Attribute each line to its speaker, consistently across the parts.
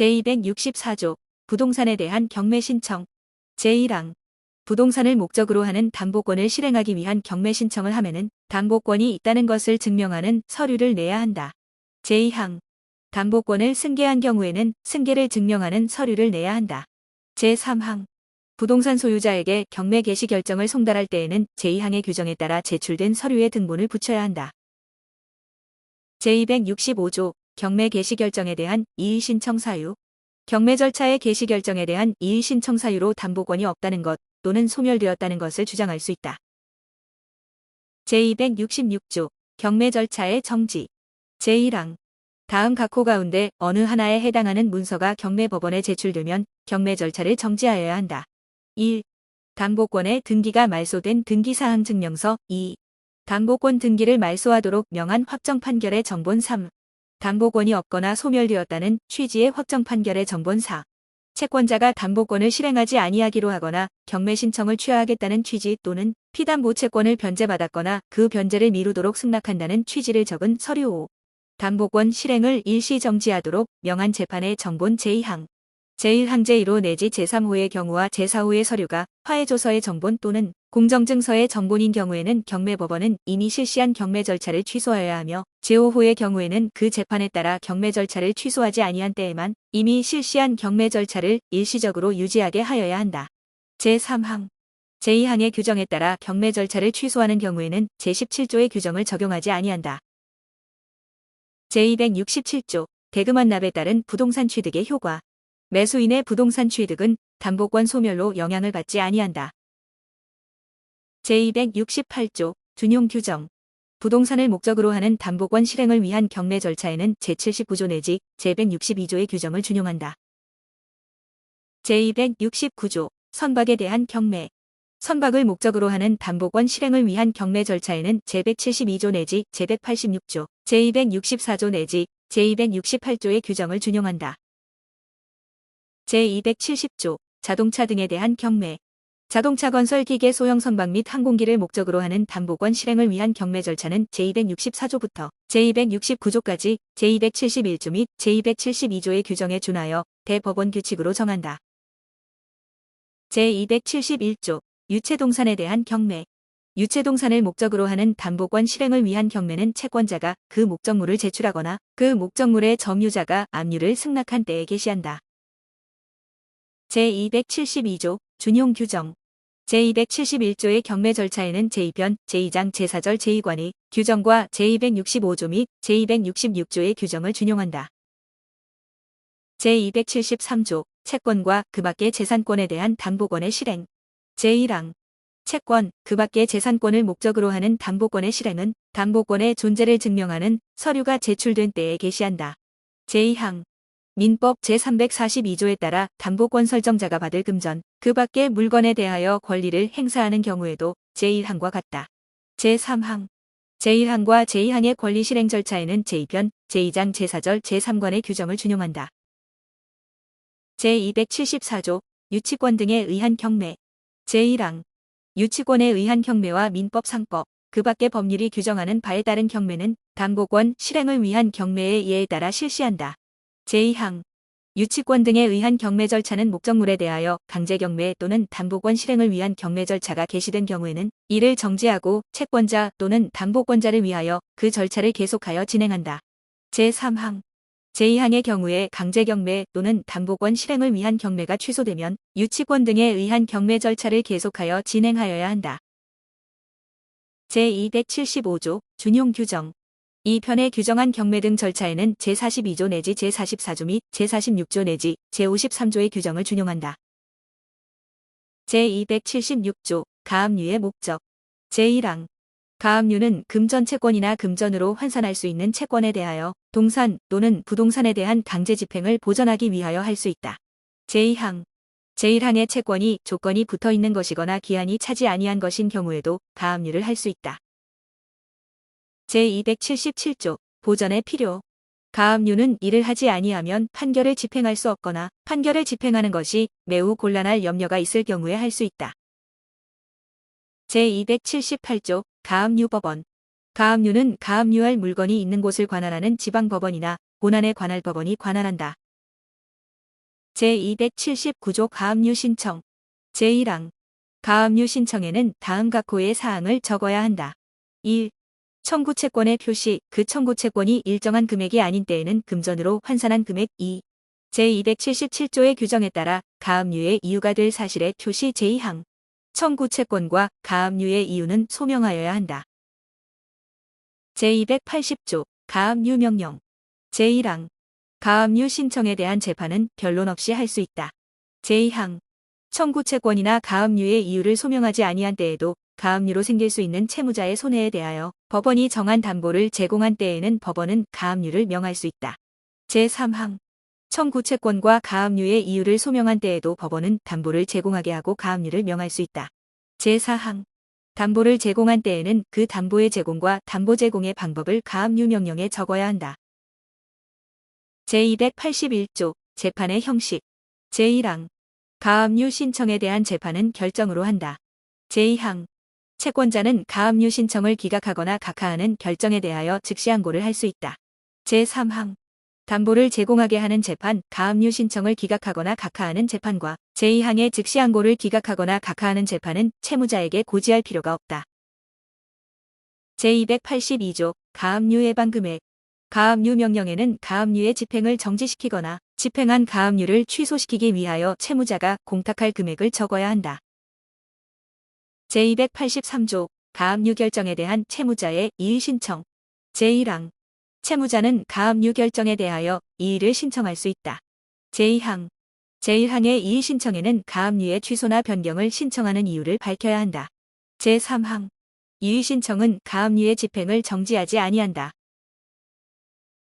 Speaker 1: 제264조 부동산에 대한 경매 신청. 제1항 부동산을 목적으로 하는 담보권을 실행하기 위한 경매 신청을 하면은 담보권이 있다는 것을 증명하는 서류를 내야 한다. 제2항 담보권을 승계한 경우에는 승계를 증명하는 서류를 내야 한다. 제3항 부동산 소유자에게 경매 개시 결정을 송달할 때에는 제2항의 규정에 따라 제출된 서류에 등본을 붙여야 한다. 제265조 경매 개시 결정에 대한 이의 신청 사유. 경매 절차의 개시 결정에 대한 이의 신청 사유로 담보권이 없다는 것 또는 소멸되었다는 것을 주장할 수 있다. 제266조 경매 절차의 정지. 제1항 다음 각호 가운데 어느 하나에 해당하는 문서가 경매법원에 제출되면 경매 절차를 정지하여야 한다. 1. 담보권의 등기가 말소된 등기사항 증명서. 2. 담보권 등기를 말소하도록 명한 확정 판결의 정본. 3. 담보권이 없거나 소멸되었다는 취지의 확정 판결의 정본. 4. 채권자가 담보권을 실행하지 아니하기로 하거나 경매 신청을 취하하겠다는 취지 또는 피담보 채권을 변제받았거나 그 변제를 미루도록 승낙한다는 취지를 적은 서류. 5. 담보권 실행을 일시 정지하도록 명한 재판의 정본. 제2항 제1항 제1호 내지 제3호의 경우와 제4호의 서류가 화해조서의 정본 또는 공정증서의 정본인 경우에는 경매법원은 이미 실시한 경매 절차를 취소하여야 하며 제5호의 경우에는 그 재판에 따라 경매 절차를 취소하지 아니한 때에만 이미 실시한 경매 절차를 일시적으로 유지하게 하여야 한다. 제3항 제2항의 규정에 따라 경매 절차를 취소하는 경우에는 제17조의 규정을 적용하지 아니한다. 제267조 대금 완납에 따른 부동산 취득의 효과. 매수인의 부동산 취득은 담보권 소멸로 영향을 받지 아니한다. 제268조 준용 규정. 부동산을 목적으로 하는 담보권 실행을 위한 경매 절차에는 제79조 내지 제162조의 규정을 준용한다. 제269조 선박에 대한 경매. 선박을 목적으로 하는 담보권 실행을 위한 경매 절차에는 제172조 내지 제186조, 제264조 내지 제268조의 규정을 준용한다. 제270조 자동차 등에 대한 경매. 자동차 건설 기계 소형 선박 및 항공기를 목적으로 하는 담보권 실행을 위한 경매 절차는 제264조부터 제269조까지 제271조 및 제272조의 규정에 준하여 대법원 규칙으로 정한다. 제271조 유체동산에 대한 경매. 유체동산을 목적으로 하는 담보권 실행을 위한 경매는 채권자가 그 목적물을 제출하거나 그 목적물의 점유자가 압류를 승낙한 때에 개시한다. 제272조 준용 규정. 제271조의 경매 절차에는 제2편, 제2장 제4절 제2관의 규정과 제265조 및 제266조의 규정을 준용한다. 제273조 채권과 그 밖의 재산권에 대한 담보권의 실행. 제1항 채권, 그 밖의 재산권을 목적으로 하는 담보권의 실행은 담보권의 존재를 증명하는 서류가 제출된 때에 개시한다. 제2항 민법 제342조에 따라 담보권 설정자가 받을 금전, 그 밖의 물건에 대하여 권리를 행사하는 경우에도 제1항과 같다. 제3항 제1항과 제2항의 권리 실행 절차에는 제2편, 제2장 제4절 제3관의 규정을 준용한다. 제274조 유치권 등에 의한 경매. 제1항 유치권에 의한 경매와 민법 상법, 그 밖의 법률이 규정하는 바에 따른 경매는 담보권 실행을 위한 경매의 예에 따라 실시한다. 제2항 유치권 등에 의한 경매 절차는 목적물에 대하여 강제경매 또는 담보권 실행을 위한 경매 절차가 개시된 경우에는 이를 정지하고 채권자 또는 담보권자를 위하여 그 절차를 계속하여 진행한다. 제3항 제2항의 경우에 강제경매 또는 담보권 실행을 위한 경매가 취소되면 유치권 등에 의한 경매 절차를 계속하여 진행하여야 한다. 제275조 준용 규정. 이 편에 규정한 경매 등 절차에는 제42조 내지 제44조 및 제46조 내지 제53조의 규정을 준용한다. 제276조 가압류의 목적. 제1항 가압류는 금전 채권이나 금전으로 환산할 수 있는 채권에 대하여 동산 또는 부동산에 대한 강제 집행을 보전하기 위하여 할 수 있다. 제2항 제1항의 채권이 조건이 붙어 있는 것이거나 기한이 차지 아니한 것인 경우에도 가압류를 할 수 있다. 제277조 보전의 필요. 가압류는 이를 하지 아니하면 판결을 집행할 수 없거나 판결을 집행하는 것이 매우 곤란할 염려가 있을 경우에 할 수 있다. 제278조 가압류법원. 가압류는 가압류할 물건이 있는 곳을 관할하는 지방법원이나 본안에 관할 법원이 관할한다. 제279조 가압류 신청. 제1항. 가압류 신청에는 다음 각호의 사항을 적어야 한다. 1. 청구 채권의 표시, 그 청구 채권이 일정한 금액이 아닌 때에는 금전으로 환산한 금액. 2. 제277조의 규정에 따라 가압류의 이유가 될 사실의 표시. 제2항. 청구 채권과 가압류의 이유는 소명하여야 한다. 제280조 가압류 명령. 제1항. 가압류 신청에 대한 재판은 변론 없이 할 수 있다. 제2항. 청구 채권이나 가압류의 이유를 소명하지 아니한 때에도 가압류로 생길 수 있는 채무자의 손해에 대하여 법원이 정한 담보를 제공한 때에는 법원은 가압류를 명할 수 있다. 제3항. 청구 채권과 가압류의 이유를 소명한 때에도 법원은 담보를 제공하게 하고 가압류를 명할 수 있다. 제4항. 담보를 제공한 때에는 그 담보의 제공과 담보 제공의 방법을 가압류 명령에 적어야 한다. 제281조 재판의 형식. 제1항. 가압류 신청에 대한 재판은 결정으로 한다. 제2항. 채권자는 가압류 신청을 기각하거나 각하하는 결정에 대하여 즉시 항고를 할 수 있다. 제3항. 담보를 제공하게 하는 재판, 가압류 신청을 기각하거나 각하하는 재판과 제2항의 즉시 항고를 기각하거나 각하하는 재판은 채무자에게 고지할 필요가 없다. 제282조 가압류 예방 금액. 가압류 명령에는 가압류의 집행을 정지시키거나 집행한 가압류를 취소시키기 위하여 채무자가 공탁할 금액을 적어야 한다. 제283조 가압류 결정에 대한 채무자의 이의 신청. 제1항. 채무자는 가압류 결정에 대하여 이의를 신청할 수 있다. 제2항. 제1항의 이의 신청에는 가압류의 취소나 변경을 신청하는 이유를 밝혀야 한다. 제3항. 이의 신청은 가압류의 집행을 정지하지 아니한다.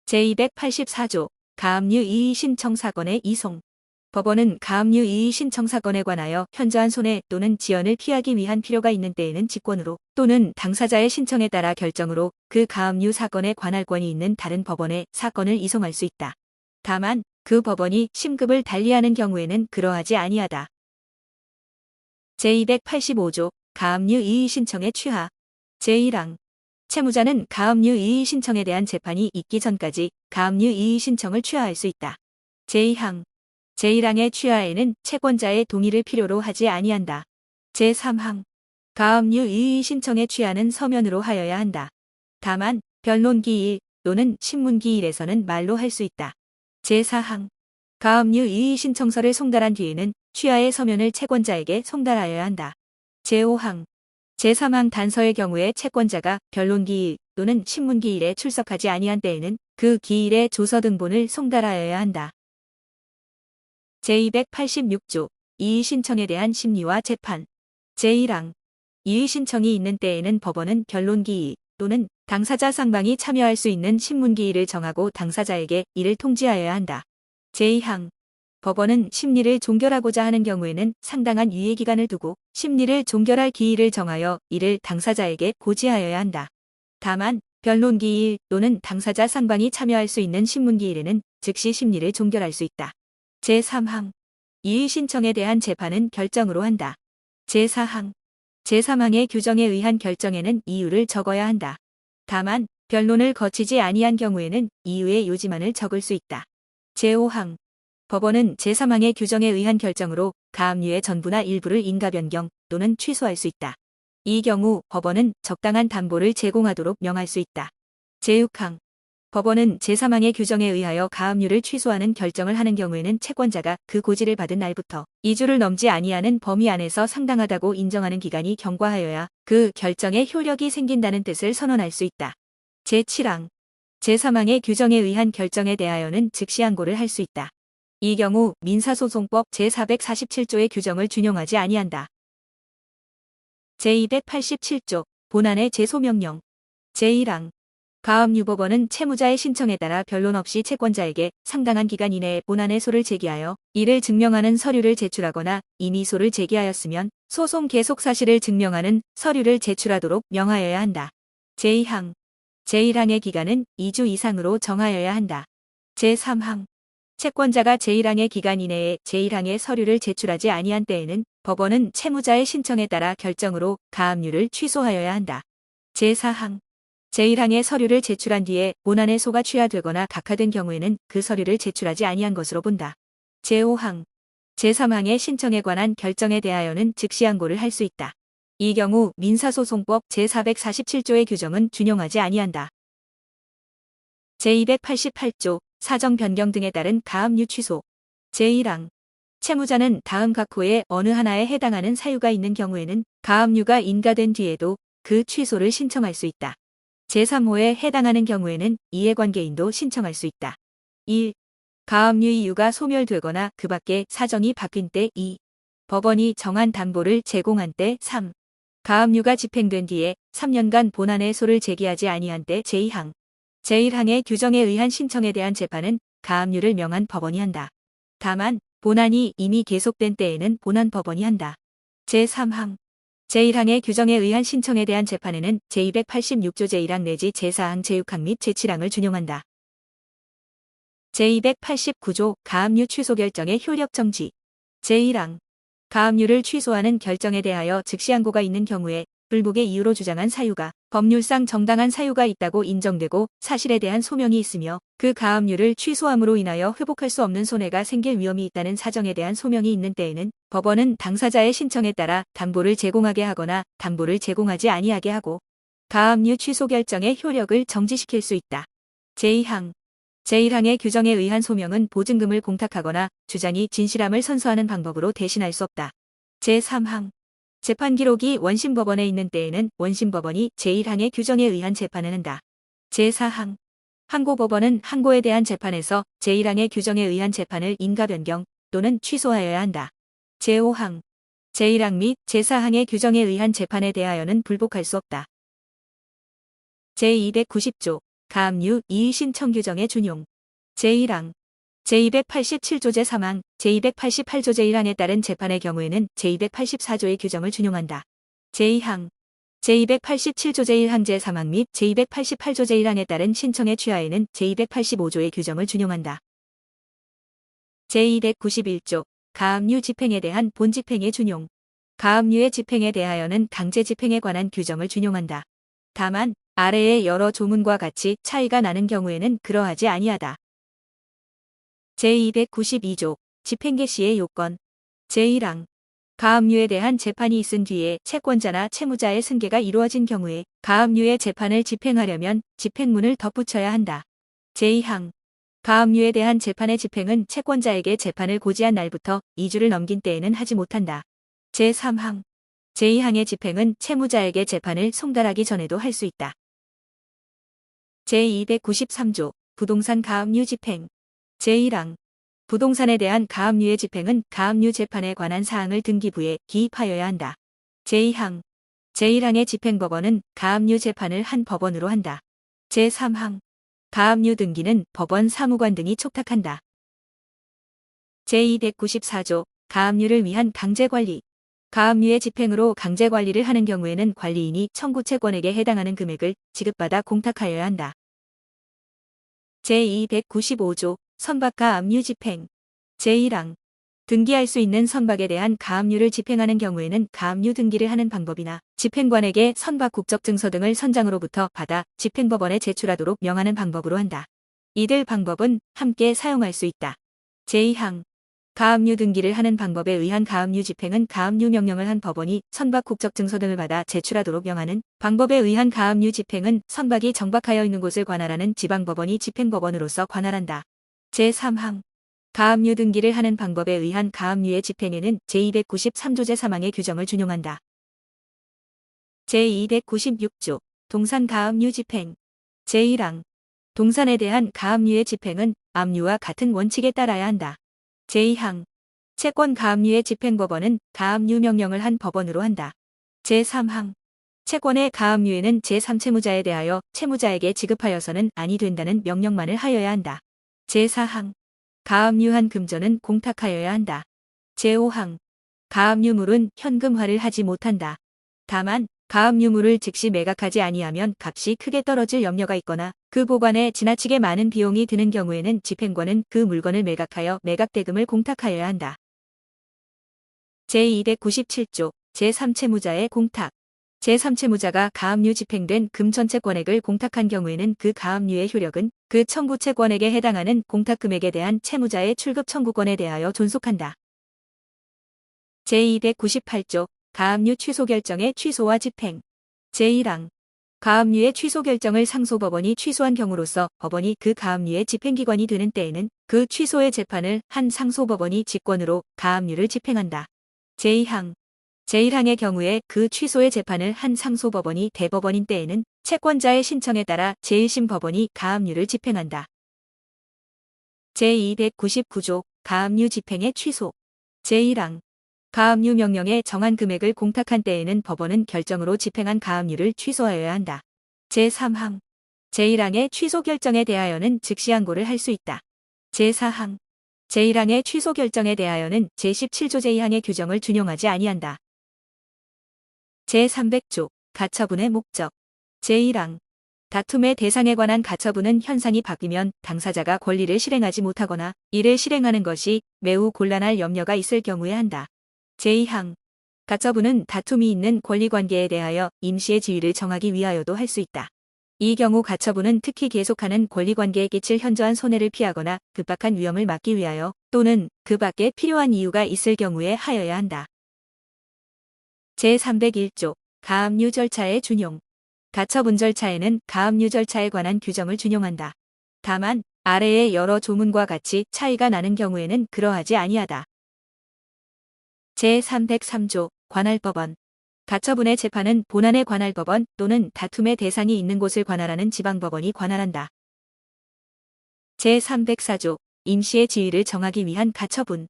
Speaker 1: 제284조 가압류 이의 신청 사건의 이송. 법원은 가압류 이의 신청 사건에 관하여 현저한 손해 또는 지연을 피하기 위한 필요가 있는 때에는 직권으로 또는 당사자의 신청에 따라 결정으로 그 가압류 사건에 관할 권이 있는 다른 법원에 사건을 이송할 수 있다. 다만 그 법원이 심급을 달리하는 경우에는 그러하지 아니하다. 제285조 가압류 이의 신청의 취하. 제1항. 채무자는 가압류 이의 신청에 대한 재판이 있기 전까지 가압류 이의 신청을 취하할 수 있다. 제2항. 제1항의 취하에는 채권자의 동의를 필요로 하지 아니한다. 제3항. 가압류 이의 신청의 취하는 서면으로 하여야 한다. 다만 변론기일 또는 신문기일에서는 말로 할 수 있다. 제4항. 가압류 이의 신청서를 송달한 뒤에는 취하의 서면을 채권자에게 송달하여야 한다. 제5항. 제3항 단서의 경우에 채권자가 변론기일 또는 신문기일에 출석하지 아니한 때에는 그 기일의 조서 등본을 송달하여야 한다. 제286조 이의 신청에 대한 심리와 재판. 제1항. 이의 신청이 있는 때에는 법원은 변론기일 또는 당사자 상방이 참여할 수 있는 신문기일을 정하고 당사자에게 이를 통지하여야 한다. 제2항. 법원은 심리를 종결하고자 하는 경우에는 상당한 유예기간을 두고 심리를 종결할 기일을 정하여 이를 당사자에게 고지하여야 한다. 다만 변론기일 또는 당사자 상방이 참여할 수 있는 신문기일에는 즉시 심리를 종결할 수 있다. 제3항. 이의 신청에 대한 재판은 결정으로 한다. 제4항. 제3항의 규정에 의한 결정에는 이유를 적어야 한다. 다만 변론을 거치지 아니한 경우에는 이유의 요지만을 적을 수 있다. 제5항. 법원은 제3항의 규정에 의한 결정으로 가압류의 전부나 일부를 인가 변경 또는 취소할 수 있다. 이 경우 법원은 적당한 담보를 제공하도록 명할 수 있다. 제6항. 법원은 제3항의 규정에 의하여 가압류를 취소하는 결정을 하는 경우에는 채권자가 그 고지를 받은 날부터 2주를 넘지 아니하는 범위 안에서 상당하다고 인정하는 기간이 경과하여야 그 결정에 효력이 생긴다는 뜻을 선언할 수 있다. 제7항. 제3항의 규정에 의한 결정에 대하여는 즉시 항고를 할 수 있다. 이 경우 민사소송법 제447조의 규정을 준용하지 아니한다. 제287조 본안의 제소명령. 제1항. 가압류법원은 채무자의 신청에 따라 변론 없이 채권자에게 상당한 기간 이내에 본안의 소를 제기하여 이를 증명하는 서류를 제출하거나 이미 소를 제기하였으면 소송 계속 사실을 증명하는 서류를 제출하도록 명하여야 한다. 제2항. 제1항의 기간은 2주 이상으로 정하여야 한다. 제3항. 채권자가 제1항의 기간 이내에 제1항의 서류를 제출하지 아니한 때에는 법원은 채무자의 신청에 따라 결정으로 가압류를 취소하여야 한다. 제4항. 제1항의 서류를 제출한 뒤에 본안의 소가 취하되거나 각하된 경우에는 그 서류를 제출하지 아니한 것으로 본다. 제5항, 제3항의 신청에 관한 결정에 대하여는 즉시 항고를 할 수 있다. 이 경우 민사소송법 제447조의 규정은 준용하지 아니한다. 제288조 사정 변경 등에 따른 가압류 취소. 제1항, 채무자는 다음 각 호의 어느 하나에 해당하는 사유가 있는 경우에는 가압류가 인가된 뒤에도 그 취소를 신청할 수 있다. 제3호에 해당하는 경우에는 이해관계인도 신청할 수 있다. 1. 가압류 이유가 소멸되거나 그 밖에 사정이 바뀐 때 2. 법원이 정한 담보를 제공한 때 3. 가압류가 집행된 뒤에 3년간 본안에소를 제기하지 아니한 때 제2항. 제1항의 규정에 의한 신청에 대한 재판은 가압류를 명한 법원이 한다. 다만 본안이 이미 계속된 때에는 본안법원이 한다. 제3항. 제1항의 규정에 의한 신청에 대한 재판에는 제286조 제1항 내지 제4항 제6항 및 제7항을 준용한다. 제289조 가압류 취소 결정의 효력 정지. 제1항. 가압류를 취소하는 결정에 대하여 즉시 항고가 있는 경우에 불복의 이유로 주장한 사유가 법률상 정당한 사유가 있다고 인정되고 사실에 대한 소명이 있으며 그 가압류를 취소함으로 인하여 회복할 수 없는 손해가 생길 위험이 있다는 사정에 대한 소명이 있는 때에는 법원은 당사자의 신청에 따라 담보를 제공하게 하거나 담보를 제공하지 아니하게 하고 가압류 취소 결정의 효력을 정지시킬 수 있다. 제2항. 제1항의 규정에 의한 소명은 보증금을 공탁하거나 주장이 진실함을 선서하는 방법으로 대신할 수 없다. 제3항. 재판 기록이 원심법원에 있는 때에는 원심법원이 제1항의 규정에 의한 재판을 한다. 제4항. 항고법원은 항고에 대한 재판에서 제1항의 규정에 의한 재판을 인가 변경 또는 취소하여야 한다. 제5항. 제1항 및 제4항의 규정에 의한 재판에 대하여는 불복할 수 없다. 제290조 가압류 이의 신청 규정의 준용. 제1항. 제287조 제3항, 제288조 제1항에 따른 재판의 경우에는 제284조의 규정을 준용한다. 제2항. 제287조 제1항 제3항 및 제288조 제1항에 따른 신청에 취하에는 제285조의 규정을 준용한다. 제291조 가압류 집행에 대한 본집행의 준용. 가압류의 집행에 대하여는 강제 집행에 관한 규정을 준용한다. 다만 아래의 여러 조문과 같이 차이가 나는 경우에는 그러하지 아니하다. 제292조 집행 개시의 요건. 제1항. 가압류에 대한 재판이 있은 뒤에 채권자나 채무자의 승계가 이루어진 경우에 가압류의 재판을 집행하려면 집행문을 덧붙여야 한다. 제2항. 가압류에 대한 재판의 집행은 채권자에게 재판을 고지한 날부터 2주를 넘긴 때에는 하지 못한다. 제3항. 제2항의 집행은 채무자에게 재판을 송달하기 전에도 할 수 있다. 제293조 부동산 가압류 집행. 제1항. 부동산에 대한 가압류의 집행은 가압류 재판에 관한 사항을 등기부에 기입하여야 한다. 제2항. 제1항의 집행법원은 가압류 재판을 한 법원으로 한다. 제3항. 가압류 등기는 법원 사무관 등이 촉탁한다. 제294조 가압류를 위한 강제관리. 가압류의 집행으로 강제관리를 하는 경우에는 관리인이 청구채권에게 해당하는 금액을 지급받아 공탁하여야 한다. 제295조 선박 가압류 집행. 제1항. 등기할 수 있는 선박에 대한 가압류를 집행하는 경우에는 가압류 등기를 하는 방법이나 집행관에게 선박 국적증서 등을 선장으로부터 받아 집행법원에 제출하도록 명하는 방법으로 한다. 이들 방법은 함께 사용할 수 있다. 제2항. 가압류 등기를 하는 방법에 의한 가압류 집행은 가압류 명령을 한 법원이 선박 국적증서 등을 받아 제출하도록 명하는 방법에 의한 가압류 집행은 선박이 정박하여 있는 곳을 관할하는 지방법원이 집행법원으로서 관할한다. 제3항. 가압류 등기를 하는 방법에 의한 가압류의 집행에는 제293조 제3항의 규정을 준용한다. 제296조 동산 가압류 집행. 제1항. 동산에 대한 가압류의 집행은 압류와 같은 원칙에 따라야 한다. 제2항. 채권 가압류의 집행법원은 가압류 명령을 한 법원으로 한다. 제3항. 채권의 가압류에는 제3채무자에 대하여 채무자에게 지급하여서는 아니 된다는 명령만을 하여야 한다. 제4항. 가압류한 금전은 공탁하여야 한다. 제5항. 가압류물은 현금화를 하지 못한다. 다만 가압류물을 즉시 매각하지 아니하면 값이 크게 떨어질 염려가 있거나 그 보관에 지나치게 많은 비용이 드는 경우에는 집행관은 그 물건을 매각하여 매각대금을 공탁하여야 한다. 제297조 제3채무자의 공탁. 제3채무자가 가압류 집행된 금 전체권액을 공탁한 경우에는 그 가압류의 효력은 그 청구채권액에 해당하는 공탁금액에 대한 채무자의 출급 청구권에 대하여 존속한다. 제298조 가압류 취소 결정의 취소와 집행. 제1항 가압류의 취소 결정을 상소법원이 취소한 경우로서 법원이 그 가압류의 집행기관이 되는 때에는 그 취소의 재판을 한 상소법원이 직권으로 가압류를 집행한다. 제2항 제1항의 경우에 그 취소의 재판을 한 상소법원이 대법원인 때에는 채권자의 신청에 따라 제1심 법원이 가압류를 집행한다. 제299조 가압류 집행의 취소. 제1항 가압류 명령에 정한 금액을 공탁한 때에는 법원은 결정으로 집행한 가압류를 취소하여야 한다. 제3항 제1항의 취소 결정에 대하여는 즉시 항고를 할 수 있다. 제4항 제1항의 취소 결정에 대하여는 제17조 제2항의 규정을 준용하지 아니한다. 제300조 가처분의 목적. 제1항 다툼의 대상에 관한 가처분은 현상이 바뀌면 당사자가 권리를 실행하지 못하거나 이를 실행하는 것이 매우 곤란할 염려가 있을 경우에 한다. 제2항 가처분은 다툼이 있는 권리관계에 대하여 임시의 지위를 정하기 위하여도 할 수 있다. 이 경우 가처분은 특히 계속하는 권리관계에 끼칠 현저한 손해를 피하거나 급박한 위험을 막기 위하여 또는 그 밖에 필요한 이유가 있을 경우에 하여야 한다. 제301조 가압류 절차의 준용. 가처분 절차에는 가압류 절차에 관한 규정을 준용한다. 다만 아래의 여러 조문과 같이 차이가 나는 경우에는 그러하지 아니하다. 제303조 관할법원. 가처분의 재판은 본안의 관할법원 또는 다툼의 대상이 있는 곳을 관할하는 지방법원이 관할한다. 제304조 임시의 지위를 정하기 위한 가처분.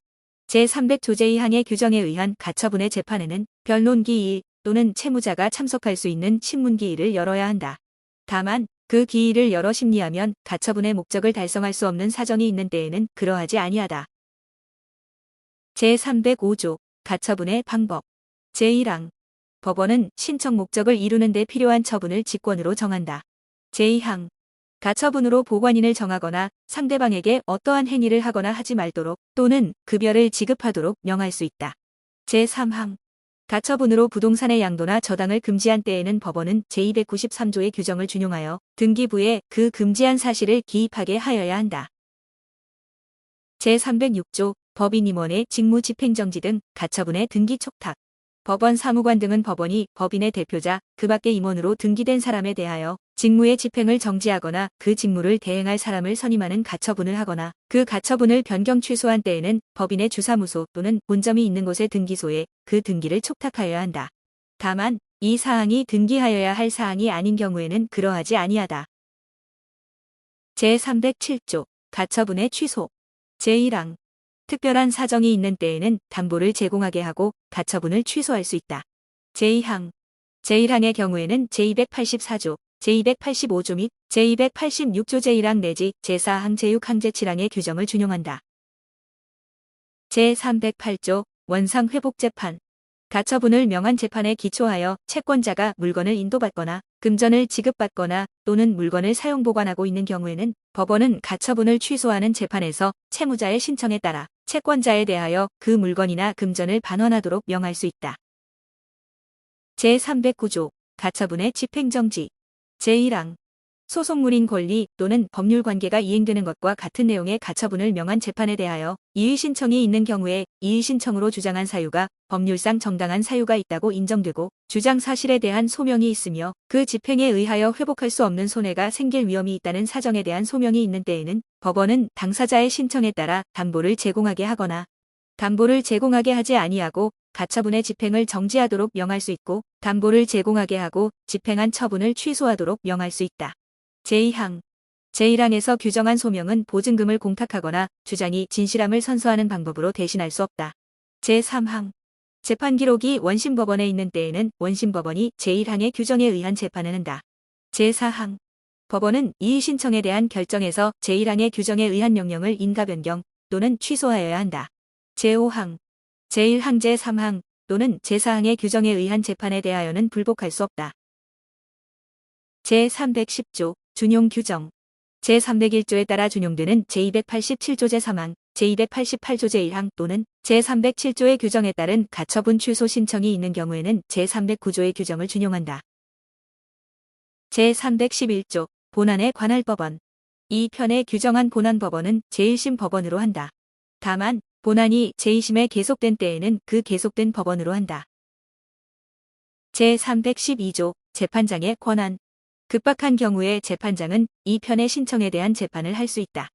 Speaker 1: 제300조 제2항의 규정에 의한 가처분의 재판에는 변론기일 또는 채무자가 참석할 수 있는 신문기일을 열어야 한다. 다만 그 기일을 열어 심리하면 가처분의 목적을 달성할 수 없는 사정이 있는 때에는 그러하지 아니하다. 제305조 가처분의 방법. 제1항 법원은 신청 목적을 이루는 데 필요한 처분을 직권으로 정한다. 제2항 가처분으로 보관인을 정하거나 상대방에게 어떠한 행위를 하거나 하지 말도록 또는 급여를 지급하도록 명할 수 있다. 제3항 가처분으로 부동산의 양도나 저당을 금지한 때에는 법원은 제293조의 규정을 준용하여 등기부에 그 금지한 사실을 기입하게 하여야 한다. 제306조 법인 임원의 직무 집행정지 등 가처분의 등기 촉탁. 법원 사무관 등은 법원이 법인의 대표자 그 밖의 임원으로 등기된 사람에 대하여 직무의 집행을 정지하거나 그 직무를 대행할 사람을 선임하는 가처분을 하거나 그 가처분을 변경 취소한 때에는 법인의 주사무소 또는 본점이 있는 곳의 등기소에 그 등기를 촉탁하여야 한다. 다만 이 사항이 등기하여야 할 사항이 아닌 경우에는 그러하지 아니하다. 제307조 가처분의 취소. 제1항 특별한 사정이 있는 때에는 담보를 제공하게 하고 가처분을 취소할 수 있다. 제2항 제1항의 경우에는 제284조, 제285조 및 제286조 제1항 내지 제4항 제6항 제7항의 규정을 준용한다. 제308조 원상회복재판. 가처분을 명한 재판에 기초하여 채권자가 물건을 인도받거나 금전을 지급받거나 또는 물건을 사용보관하고 있는 경우에는 법원은 가처분을 취소하는 재판에서 채무자의 신청에 따라 채권자에 대하여 그 물건이나 금전을 반환하도록 명할 수 있다. 제309조 가처분의 집행정지. 제1항 소송물인 권리 또는 법률 관계가 이행되는 것과 같은 내용의 가처분을 명한 재판에 대하여 이의 신청이 있는 경우에 이의 신청으로 주장한 사유가 법률상 정당한 사유가 있다고 인정되고 주장 사실에 대한 소명이 있으며 그 집행에 의하여 회복할 수 없는 손해가 생길 위험이 있다는 사정에 대한 소명이 있는 때에는 법원은 당사자의 신청에 따라 담보를 제공하게 하거나 담보를 제공하게 하지 아니하고 가처분의 집행을 정지하도록 명할 수 있고 담보를 제공하게 하고 집행한 처분을 취소하도록 명할 수 있다. 제2항 제1항에서 규정한 소명은 보증금을 공탁하거나 주장이 진실함을 선서하는 방법으로 대신할 수 없다. 제3항 재판 기록이 원심법원에 있는 때에는 원심법원이 제1항의 규정에 의한 재판을 한다. 제4항 법원은 이의 신청에 대한 결정에서 제1항의 규정에 의한 명령을 인가 변경 또는 취소하여야 한다. 제5항 제1항 제3항 또는 제4항의 규정에 의한 재판에 대하여는 불복할 수 없다. 제310조 준용 규정. 제301조에 따라 준용되는 제287조 제3항, 제288조 제1항 또는 제307조의 규정에 따른 가처분 취소 신청이 있는 경우에는 제309조의 규정을 준용한다. 제311조 본안에 관할 법원. 이 편에 규정한 본안법원은 제1심 법원으로 한다. 다만 본안이 제2심에 계속된 때에는 그 계속된 법원으로 한다. 제312조 재판장의 권한. 급박한 경우에 재판장은 이 편의 신청에 대한 재판을 할 수 있다.